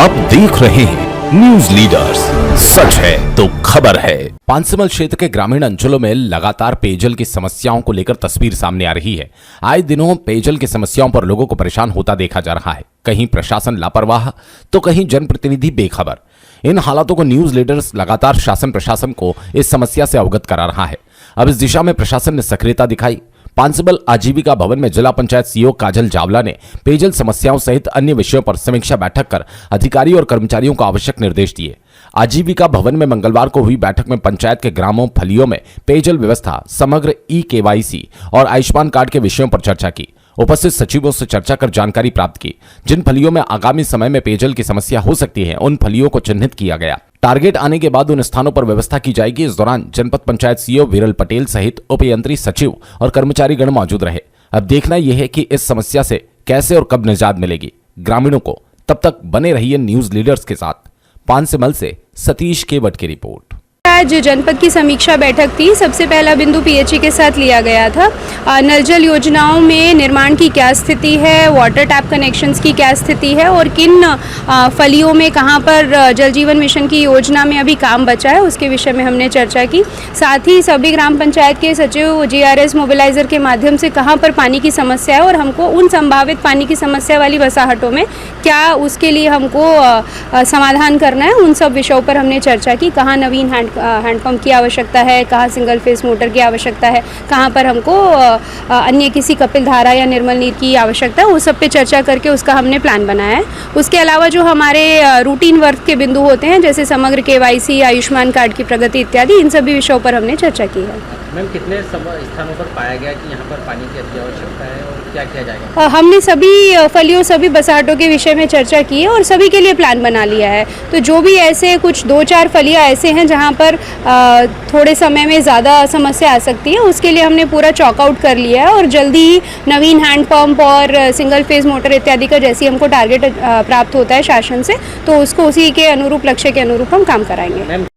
आप देख रहे हैं न्यूज लीडर्स, सच है तो खबर है। पांचमल क्षेत्र के ग्रामीण अंचलों में लगातार पेयजल की समस्याओं को लेकर तस्वीर सामने आ रही है। आए दिनों पेयजल की समस्याओं पर लोगों को परेशान होता देखा जा रहा है। कहीं प्रशासन लापरवाह तो कहीं जनप्रतिनिधि बेखबर। इन हालातों को न्यूज लीडर्स लगातार शासन प्रशासन को इस समस्या से अवगत करा रहा है। अब इस दिशा में प्रशासन ने सक्रियता दिखाई। पांचमल आजीविका भवन में जिला पंचायत सीईओ काजल जावला ने पेयजल समस्याओं सहित अन्य विषयों पर समीक्षा बैठक कर अधिकारियों और कर्मचारियों को आवश्यक निर्देश दिए। आजीविका भवन में मंगलवार को हुई बैठक में पंचायत के ग्रामों फलियों में पेयजल व्यवस्था, समग्र ई-KYC और आयुष्मान कार्ड के विषयों पर चर्चा की। उपस्थित सचिवों से चर्चा कर जानकारी प्राप्त की। जिन फलियों में आगामी समय में पेयजल की समस्या हो सकती है, उन फलियों को चिन्हित किया गया। टारगेट आने के बाद उन स्थानों पर व्यवस्था की जाएगी। इस दौरान जनपद पंचायत सीईओ विरल पटेल सहित उपयंत्री सचिव और कर्मचारीगण मौजूद रहे। अब देखना यह है कि इस समस्या से कैसे और कब निजात मिलेगी ग्रामीणों को। तब तक बने रहिए न्यूज लीडर्स के साथ। पांचमल से सतीश केवट की रिपोर्ट। आज जनपद की समीक्षा बैठक थी। सबसे पहला बिंदु पीएचई के साथ लिया गया था। नल जल योजनाओं में निर्माण की क्या स्थिति है, वाटर टैप कनेक्शंस की क्या स्थिति है और किन फलियों में कहां पर जल जीवन मिशन की योजना में अभी काम बचा है, उसके विषय में हमने चर्चा की। साथ ही सभी ग्राम पंचायत के सचिव GRS मोबिलाइजर के माध्यम से कहां पर पानी की समस्या है और हमको उन संभावित पानी की समस्या वाली बसाहटों में क्या उसके लिए हमको समाधान करना है, उन सब विषयों पर हमने चर्चा की। कहाँ नवीन हैंडपंप की आवश्यकता है, कहाँ सिंगल फेस मोटर की आवश्यकता है, कहाँ पर हमको अन्य किसी कपिल धारा या निर्मल नीर की आवश्यकता है, उस सब पे चर्चा करके उसका हमने प्लान बनाया है। उसके अलावा जो हमारे रूटीन वर्क के बिंदु होते हैं, जैसे समग्र KYC, आयुष्मान कार्ड की प्रगति इत्यादि, इन सभी विषयों पर हमने चर्चा की है। मैम, कितने स्थानों पर पाया गया कि यहाँ पर पानी की अति आवश्यकता है और क्या किया जाएगा? हमने सभी फलियों, सभी बसाहटों के विषय में चर्चा की है और सभी के लिए प्लान बना लिया है। तो जो भी ऐसे कुछ 2-4 फलियाँ ऐसे हैं जहाँ पर थोड़े समय में ज़्यादा समस्या आ सकती है, उसके लिए हमने पूरा चॉकआउट कर लिया है और जल्दी ही नवीन हैंडपंप और सिंगल फेज मोटर इत्यादि का जैसे हमको टारगेट प्राप्त होता है शासन से, तो उसको उसी के अनुरूप, लक्ष्य के अनुरूप हम काम कराएंगे।